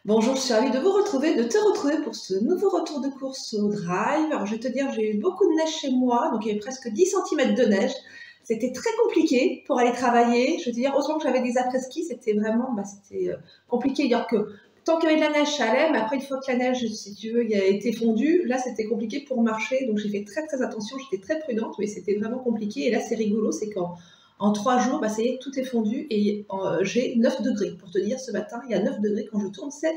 Bonjour, je suis ravie de vous retrouver, de te retrouver pour ce nouveau retour de course au drive. Alors, je vais te dire, j'ai eu beaucoup de neige chez moi, donc il y avait presque 10 cm de neige. C'était très compliqué pour aller travailler. Je veux te dire, heureusement que j'avais des après-ski, c'était vraiment compliqué. Dire que tant qu'il y avait de la neige, ça allait, mais après, une fois que la neige, si tu veux, il a été fondue, là, c'était compliqué pour marcher. Donc, j'ai fait très, très attention, j'étais très prudente, mais c'était vraiment compliqué. Et là, c'est rigolo, c'est qu'en 3 jours, ça y est, tout est fondu et j'ai 9 degrés. Pour te dire, ce matin, il y a 9 degrés quand je tourne cette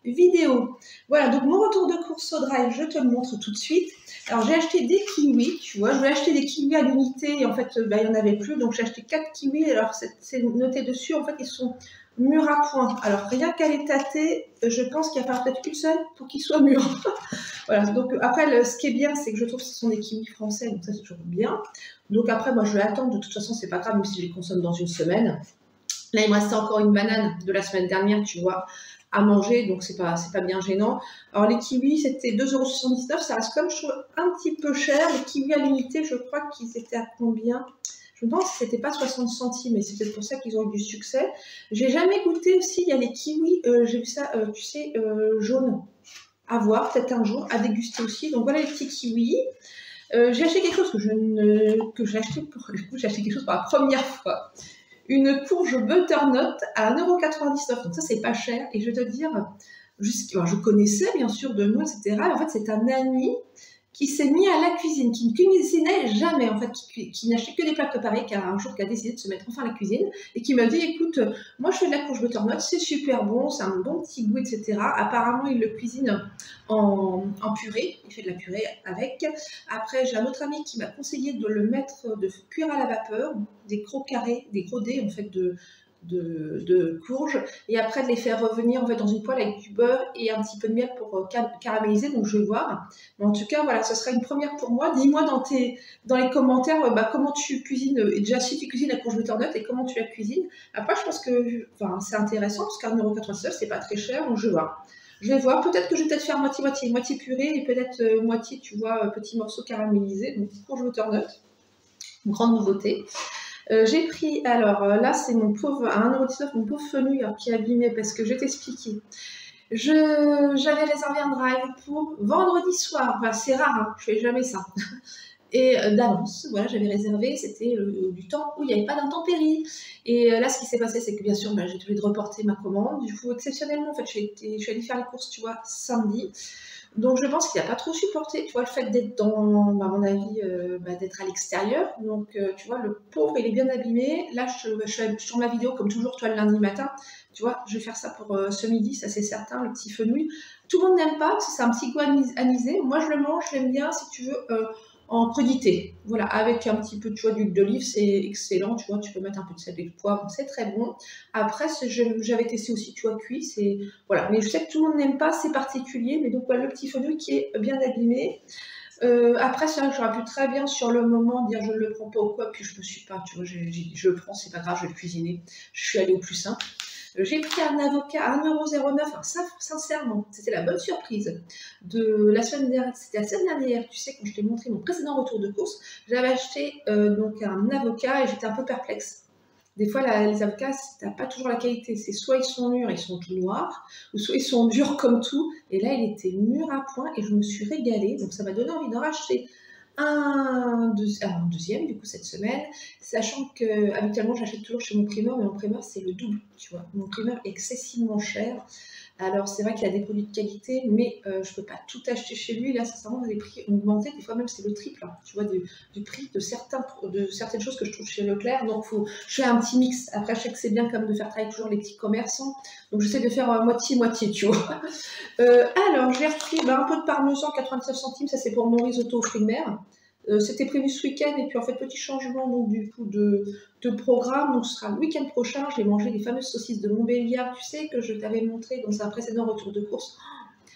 vidéo. Voilà, donc mon retour de course au drive, je te le montre tout de suite. Alors, j'ai acheté des kiwis, tu vois. Je voulais acheter des kiwis à l'unité et en fait, il n'y en avait plus. Donc, j'ai acheté 4 kiwis. Alors, c'est noté dessus. En fait, ils sont mûrs à point. Alors, rien qu'à les tâter, je pense qu'il n'y a pas peut-être qu'une seule pour qu'ils soient mûrs. Voilà, donc après, ce qui est bien, c'est que je trouve que ce sont des kiwis français, donc ça, c'est toujours bien. Donc après, moi, je vais attendre. De toute façon, c'est pas grave, même si je les consomme dans une semaine. Là, il me restait encore une banane de la semaine dernière, tu vois, à manger, donc c'est pas bien gênant. Alors, les kiwis, c'était 2,79 €, ça reste comme je trouve un petit peu cher. Les kiwis à l'unité, je crois qu'ils étaient à combien? Je pense que c'était pas 60 centimes, et c'est peut-être pour ça qu'ils ont eu du succès. J'ai jamais goûté aussi, il y a les kiwis, j'ai vu ça, tu sais, jaunes. À voir, peut-être un jour, à déguster aussi. Donc voilà les petits kiwis. J'ai acheté quelque chose que j'ai acheté pour la première fois. Une courge butternut à 1,99 €. Donc ça, c'est pas cher. Et je vais te dire, alors, je connaissais bien sûr de nous, etc. En fait, c'est un ami qui s'est mis à la cuisine, qui ne cuisinait jamais, en fait, qui n'achetait que des plats préparés, qui a décidé de se mettre enfin à la cuisine, et qui m'a dit, écoute, moi je fais de la courge butternut, c'est super bon, c'est un bon petit goût, etc. Apparemment, il le cuisine en purée, il fait de la purée avec. Après, j'ai un autre ami qui m'a conseillé de le mettre, de cuire à la vapeur, des gros carrés, des gros dés, en fait, de courges, et après de les faire revenir en fait dans une poêle avec du beurre et un petit peu de miel pour caraméliser. Donc je vais voir, mais en tout cas voilà, ce sera une première pour moi. Dis-moi dans les commentaires comment tu cuisines, et déjà si tu cuisines la courge butternut et comment tu la cuisines. Après, je pense que c'est intéressant parce qu'à 1,99 €, c'est pas très cher, donc je vais voir, peut-être que je vais peut-être faire moitié purée et peut-être moitié, tu vois, petits morceaux caramélisés. Donc courge butternut, une grande nouveauté. J'ai pris, alors là, c'est mon pauvre, à 1,19 €, mon pauvre fenouil qui est abîmé parce que je vais t'expliquer. J'avais réservé un drive pour vendredi soir. Enfin, c'est rare, hein, je fais jamais ça. Et d'avance, voilà, j'avais réservé, c'était du temps où il n'y avait pas d'intempéries. Et là, ce qui s'est passé, c'est que bien sûr, j'ai obligé de reporter ma commande. Du coup, exceptionnellement, en fait, je suis allée faire les courses, tu vois, samedi. Donc, je pense qu'il n'a pas trop supporté, tu vois, le fait d'être à mon avis, d'être à l'extérieur. Donc, tu vois, le pauvre, il est bien abîmé. Là, je suis sur ma vidéo, comme toujours, toi, le lundi matin. Tu vois, je vais faire ça pour ce midi, ça c'est certain, le petit fenouil. Tout le monde n'aime pas, parce que c'est un petit goût anisé. Moi, je le mange, j'aime bien, si tu veux, en crudité. Voilà, avec un petit peu, tu vois, d'huile d'olive, c'est excellent. Tu vois, tu peux mettre un peu de sel et de poivre, c'est très bon. Après, j'avais testé aussi, tu vois, cuit, c'est... Voilà, mais je sais que tout le monde n'aime pas, c'est particulier. Mais donc, voilà, le petit fenouil qui est bien abîmé. Après, c'est vrai que j'aurais pu très bien, sur le moment, dire je ne le prends pas ou quoi, puis je me suis pas, tu vois, je le prends, c'est pas grave, je vais le cuisiner. Je suis allée au plus simple. J'ai pris un avocat à 1,09 €. Alors ça, sincèrement, c'était la bonne surprise de la semaine dernière. C'était la semaine dernière, tu sais, quand je t'ai montré mon précédent retour de course. J'avais acheté donc un avocat et j'étais un peu perplexe. Des fois, les avocats, t'as pas toujours la qualité. C'est soit ils sont mûrs, ils sont tout noirs, ou soit ils sont durs comme tout. Et là, il était mûr à point et je me suis régalée. Donc ça m'a donné envie d'en racheter un deuxième du coup cette semaine, sachant que habituellement j'achète toujours chez mon primeur, mais mon primeur c'est le double, tu vois. Mon primeur est excessivement cher. Alors c'est vrai qu'il a des produits de qualité, mais je peux pas tout acheter chez lui. Là, sincèrement, les prix ont augmenté. Des fois même c'est le triple, hein, tu vois, du prix de certaines choses que je trouve chez Leclerc. Donc je fais un petit mix. Après, je sais que c'est bien comme de faire travailler toujours les petits commerçants. Donc j'essaie de faire moitié-moitié, tu vois. Alors j'ai repris un peu de parmesan, 99 centimes. Ça c'est pour mon risotto aux fruits de mer. C'était prévu ce week-end et puis en fait petit changement donc du coup de programme, donc ce sera le week-end prochain. J'ai mangé les fameuses saucisses de Montbéliard, tu sais, que je t'avais montré dans un précédent retour de course,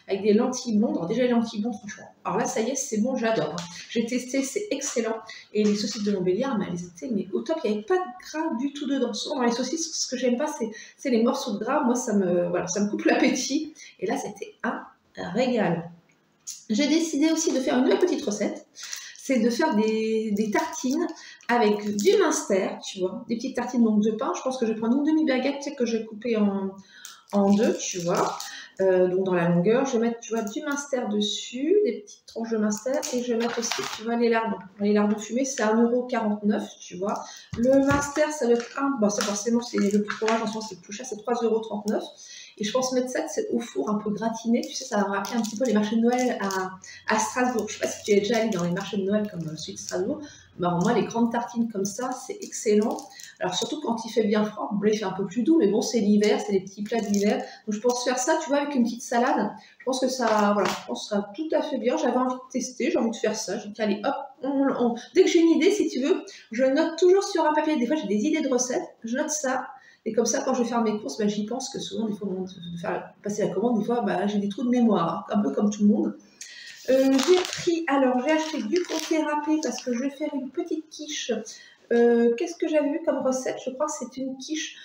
avec des lentilles blondes. Alors déjà les lentilles blondes, franchement, alors là ça y est, c'est bon, j'adore, hein. J'ai testé, c'est excellent. Et les saucisses de Montbéliard, elles étaient mais au top, il n'y avait pas de gras du tout dedans. Souvent dans les saucisses, ce que j'aime pas, c'est les morceaux de gras. Moi ça me coupe l'appétit, et là c'était un régal. J'ai décidé aussi de faire une nouvelle petite recette, c'est de faire des tartines avec du minster, tu vois, des petites tartines donc de pain. Je pense que je vais prendre une demi-baguette, tu sais, que j'ai coupée en deux, tu vois. Donc dans la longueur, je vais mettre, tu vois, du minster dessus, des petites tranches de minster, et je vais mettre aussi, tu vois, les lardons. Les lardons fumés, c'est 1,49 €, tu vois. Le minster, ça va être bon, ça forcément, c'est le plus fromage, en ce moment, c'est plus cher, c'est 3,39 €. Et je pense mettre ça au four un peu gratiné, tu sais, ça va me rappeler un petit peu les marchés de Noël à Strasbourg. Je sais pas si tu es déjà allé dans les marchés de Noël comme celui de Strasbourg. Bah, moi, les grandes tartines comme ça, c'est excellent. Alors surtout quand il fait bien froid, bon, là il fait un peu plus doux, mais bon, c'est l'hiver, c'est les petits plats d'hiver. Donc je pense faire ça, tu vois, avec une petite salade. Je pense que ça, voilà, je pense que ça sera tout à fait bien. J'avais envie de tester, j'ai envie de faire ça. J'ai dit, allez, hop, dès que j'ai une idée, si tu veux, je note toujours sur un papier. Des fois, j'ai des idées de recettes, je note ça. Et comme ça, quand je vais faire mes courses, bah, j'y pense que souvent, des fois, au moment de faire passer la commande, des fois, bah, j'ai des trous de mémoire, hein, un peu comme tout le monde. J'ai acheté du comté râpé parce que je vais faire une petite quiche. Qu'est-ce que j'avais vu comme recette? Je crois que c'est une quiche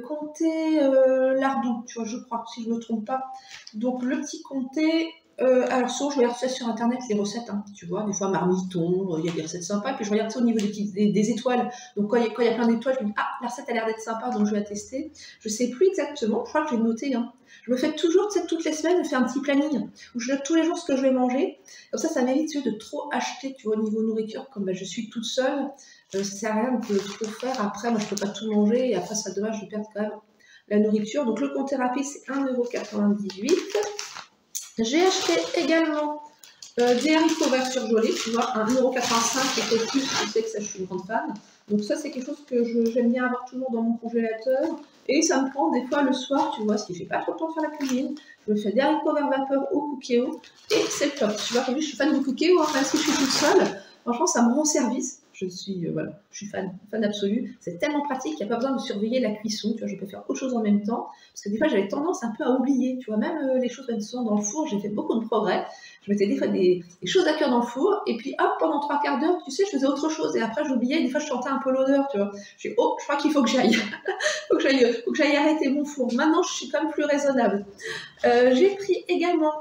comté lardon, tu vois, je crois, si je ne me trompe pas. Donc le petit comté, alors souvent je regarde ça sur internet, les recettes, hein, tu vois, des fois marmiton, il y a des recettes sympas, puis je regarde ça au niveau des étoiles. Donc quand il y a plein d'étoiles, je me dis, ah, la recette a l'air d'être sympa, donc je vais la tester. Je ne sais plus exactement, je crois que j'ai noté, hein. Je me fais toujours, tu sais, toutes les semaines, je fais un petit planning où je note tous les jours ce que je vais manger. Comme ça m'évite de trop acheter, tu vois, au niveau nourriture, comme je suis toute seule. Ça sert à rien de trop faire. Après, moi, je peux pas tout manger et après, ça serait dommage de perdre quand même la nourriture. Donc, le compte thérapie, c'est 1,98 €. J'ai acheté également des haricots verts surgelés, tu vois, 1,85 € et plus. Je sais que ça, je suis une grande fan. Donc, ça, c'est quelque chose que j'aime bien avoir toujours dans mon congélateur. Et ça me prend des fois le soir, tu vois, s'il fait pas trop de temps de faire la cuisine, je me fais des haricots verts vapeur au cookéo et c'est le top. Tu vois, je suis fan du cookéo, hein, même si je suis toute seule. Franchement, ça me rend service. Je suis, voilà, je suis fan absolue. C'est tellement pratique, il n'y a pas besoin de surveiller la cuisson. Tu vois, je peux faire autre chose en même temps. Parce que des fois, j'avais tendance un peu à oublier. Tu vois, même les choses sont dans le four, j'ai fait beaucoup de progrès. Je mettais des fois des choses à cuire dans le four. Et puis, hop, pendant 3/4 d'heure, tu sais, je faisais autre chose. Et après, j'oubliais. Des fois, je sentais un peu l'odeur, tu vois. Je dis, oh, je crois qu'il faut que j'aille. faut que j'aille arrêter mon four. Maintenant, je suis comme plus raisonnable. J'ai pris également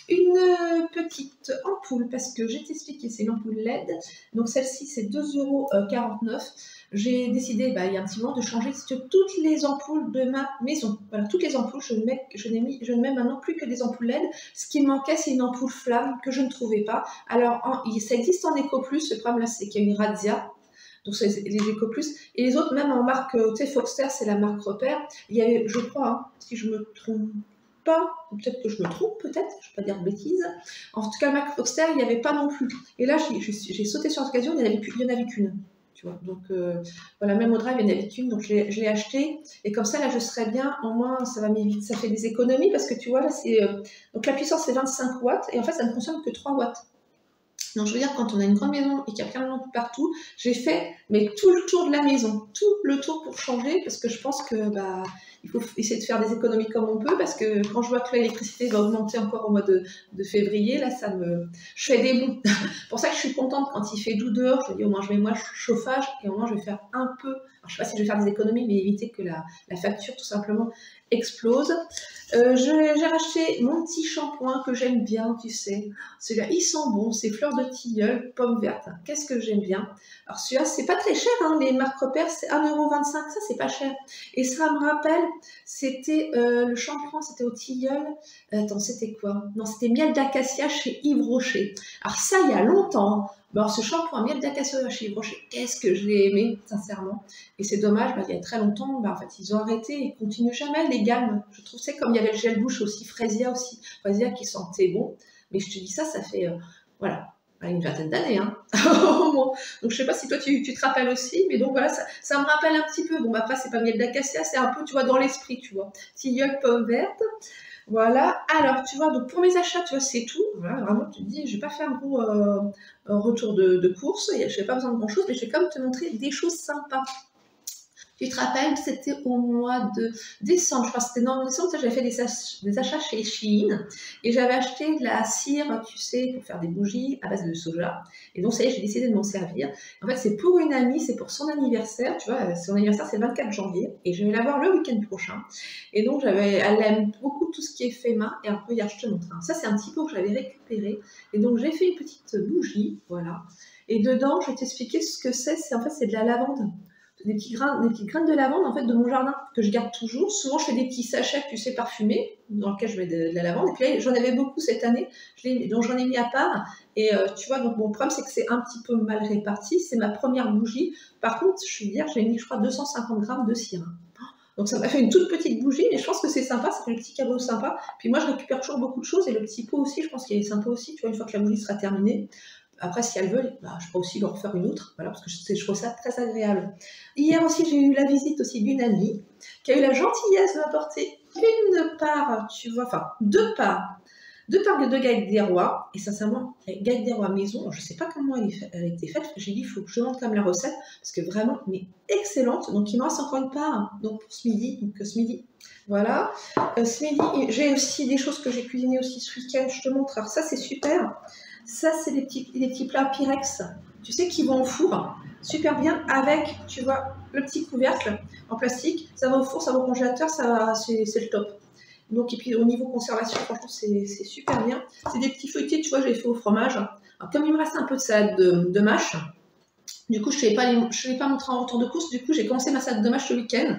une petite ampoule parce que je vais t'expliquer, c'est une ampoule LED. Donc celle-ci, c'est 2,49 €. J'ai décidé, il y a un petit moment, de changer toutes les ampoules de ma maison. Voilà, toutes les ampoules, je ne mets maintenant plus que des ampoules LED. Ce qui me manquait, c'est une ampoule flamme que je ne trouvais pas. Alors, ça existe en EcoPlus. Le problème là, c'est qu'il y a une razzia. Donc c'est les EcoPlus. Et les autres, même en marque, tu sais, Foxter, c'est la marque repère. Il y avait, je crois, hein, si je me trompe pas, peut-être que je me trompe, peut-être, je ne vais pas dire de bêtises. En tout cas, marque Foxter, il n'y avait pas non plus. Et là, j'ai sauté sur l'occasion, il n'y en avait qu'une. Tu vois. Donc voilà, même au drive, il n'y en avait qu'une, donc je l'ai acheté. Et comme ça, là, je serais bien, au moins, ça va m'éviter, ça fait des économies, parce que tu vois, là, donc la puissance, c'est 25 watts, et en fait, ça ne consomme que 3 watts. Donc, je veux dire, quand on a une grande maison et qu'il y a plein de lampes partout, j'ai fait tout le tour de la maison, tout le tour pour changer, parce que je pense que il faut essayer de faire des économies comme on peut, parce que quand je vois que l'électricité va augmenter encore au mois de février, là, je fais des bons. C'est pour ça que je suis contente quand il fait doux dehors. Je me dis, au moins, je mets moi chauffage et au moins, je vais faire un peu. Alors, je ne sais pas si je vais faire des économies, mais éviter que la facture, tout simplement, explose. J'ai racheté mon petit shampoing que j'aime bien, tu sais. Celui-là, il sent bon, c'est fleur de tilleul, pomme verte. Qu'est-ce que j'aime bien. Alors celui-là, c'est pas très cher, hein, les marques repères, c'est 1,25 €, ça c'est pas cher. Et ça me rappelle, c'était le shampoing, c'était au tilleul. Attends, c'était quoi? Non, c'était miel d'acacia chez Yves Rocher. Alors ça, il y a longtemps. Alors ce shampoing miel d'acacia chez Yves Rocher, qu'est-ce que je l'ai aimé, sincèrement. Et c'est dommage, il y a très longtemps, en fait, ils ont arrêté, ils continuent jamais les gammes. Je trouve c'est comme il y avait le gel bouche aussi, Fresia qui sentait bon. Mais je te dis ça fait, voilà, une vingtaine d'années, hein, au moins. Donc je sais pas si toi tu te rappelles aussi, mais donc voilà, ça me rappelle un petit peu. Bon, après, c'est pas miel d'acacia, c'est un peu, tu vois, dans l'esprit, tu vois. Tilleul, pomme verte. Voilà, alors tu vois, donc pour mes achats, tu vois, c'est tout. Voilà, vraiment, tu te dis, je vais pas faire un gros retour de course, je n'ai pas besoin de grand chose, mais je vais quand même te montrer des choses sympas. Tu te rappelles, c'était au mois de décembre, je crois que c'était en décembre, j'avais fait des achats chez Shein et j'avais acheté de la cire, tu sais, pour faire des bougies à base de soja. Et donc, ça y est, j'ai décidé de m'en servir. En fait, c'est pour une amie, c'est pour son anniversaire, tu vois, son anniversaire, c'est le 24 janvier et je vais la voir le week-end prochain. Et donc, elle aime beaucoup tout ce qui est fait main et un peu, regarde, je te montre. Ça, c'est un petit pot que j'avais récupéré. Et donc, j'ai fait une petite bougie, voilà. Et dedans, je vais t'expliquer ce que c'est. En fait, c'est de la lavande. des petites graines de lavande en fait de mon jardin que je garde toujours. Souvent, je fais des petits sachets, tu sais, parfumés, dans lesquels je mets de la lavande. Et puis là, j'en avais beaucoup cette année, donc j'en ai mis à part. Et tu vois, donc mon problème, c'est que c'est un petit peu mal réparti. C'est ma première bougie. Par contre, je veux dire, j'ai mis, je crois, 250 grammes de cire. Donc ça m'a fait une toute petite bougie, mais je pense que c'est sympa, ça fait le petit cadeau sympa. Puis moi, je récupère toujours beaucoup de choses et le petit pot aussi, je pense qu'il est sympa aussi, tu vois, une fois que la bougie sera terminée. Après, si elle veut, bah, je peux aussi leur faire une autre, voilà, parce que je trouve ça très agréable. Hier aussi, j'ai eu la visite aussi d'une amie qui a eu la gentillesse de m'apporter une part, tu vois, enfin, deux parts de galette des rois. Et sincèrement, galette des rois maison, je ne sais pas comment elle a été faite, parce que j'ai dit, il faut que je demande quand même la recette, parce que vraiment, mais excellente. Donc, il me reste encore une part, donc pour ce midi. Donc, ce midi, voilà. Ce midi, j'ai aussi des choses que j'ai cuisinées aussi ce week-end, je te montre. Alors, ça, c'est super. Ça, c'est des petits plats Pyrex, tu sais, qui vont au four, super bien, avec, tu vois, le petit couvercle en plastique. Ça va au four, ça va au congélateur, c'est le top. Donc, et puis au niveau conservation, franchement, c'est super bien. C'est des petits feuilletés, tu vois, je les fais au fromage. Alors, comme il me reste un peu de salade de mâche, du coup, je ne l'ai pas montré en temps de course, du coup, j'ai commencé ma salade de mâche ce week-end.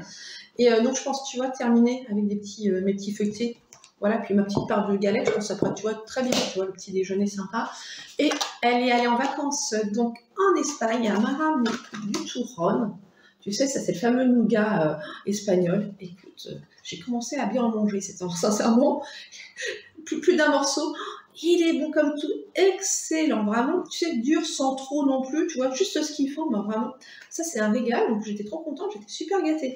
Et donc, je pense, tu vois, terminer avec mes petits feuilletés. Voilà, puis ma petite part de galette, je pense que ça pourrait, tu vois, très bien, tu vois, le petit déjeuner sympa. Et elle est allée en vacances, donc, en Espagne, elle m'a ramené du turrón. Tu sais, ça, c'est le fameux nougat espagnol. Écoute, j'ai commencé à bien en manger, sincèrement, plus d'un morceau. Il est bon comme tout, excellent, vraiment, tu sais, dur sans trop non plus, tu vois, juste ce qu'il faut, mais vraiment, ça c'est un régal, donc j'étais trop contente, j'étais super gâtée.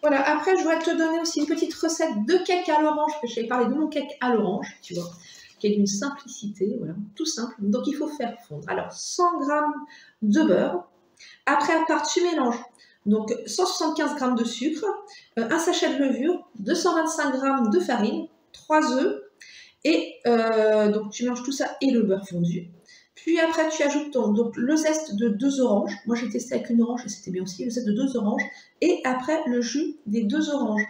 Voilà, après je voudrais te donner aussi une petite recette de cake à l'orange, parce que je t'avais parlé de mon cake à l'orange, tu vois, qui est d'une simplicité, voilà, tout simple. Donc il faut faire fondre, alors 100 g de beurre, après à part tu mélanges, donc 175 g de sucre, un sachet de levure, 225 g de farine, 3 œufs, et donc tu mélanges tout ça et le beurre fondu. Puis après tu ajoutes donc le zeste de 2 oranges. Moi j'ai testé avec une orange et c'était bien aussi, le zeste de 2 oranges. Et après le jus des 2 oranges.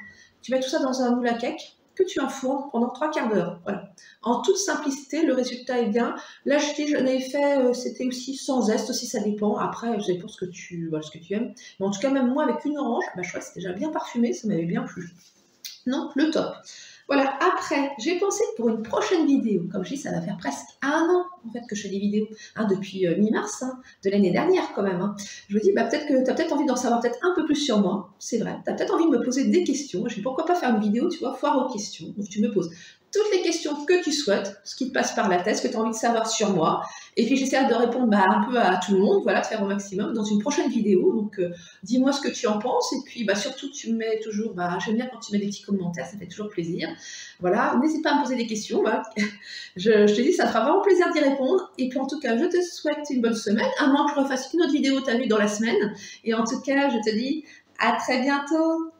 Tu mets tout ça dans un moule à cake que tu enfournes pendant 3/4 d'heure. Voilà. En toute simplicité, le résultat est bien. Là j'en ai fait, c'était aussi sans zeste, aussi ça dépend. Après, ça dépend ce que tu aimes. Mais en tout cas, même moi avec une orange, bah, je crois que c'était déjà bien parfumé, ça m'avait bien plu. Donc le top. Voilà, après, j'ai pensé que pour une prochaine vidéo, comme je dis, ça va faire presque un an en fait que je fais des vidéos, depuis mi-mars de l'année dernière quand même. Je me dis, bah, peut-être que tu as peut-être envie d'en savoir peut-être un peu plus sur moi, c'est vrai, tu as peut-être envie de me poser des questions. Je dis, pourquoi pas faire une vidéo, tu vois, foire aux questions. Donc tu me poses toutes les questions que tu souhaites, ce qui te passe par la tête, ce que tu as envie de savoir sur moi. Et puis j'essaie de répondre un peu à tout le monde, voilà, de faire au maximum dans une prochaine vidéo. Donc dis-moi ce que tu en penses. Et puis surtout, tu me mets toujours, j'aime bien quand tu mets des petits commentaires, ça fait toujours plaisir. Voilà, n'hésite pas à me poser des questions. Voilà. Je te dis, ça me fera vraiment plaisir d'y répondre. Et puis en tout cas, je te souhaite une bonne semaine. À moins que je refasse une autre vidéo, tu as vu, dans la semaine. Et en tout cas, je te dis à très bientôt.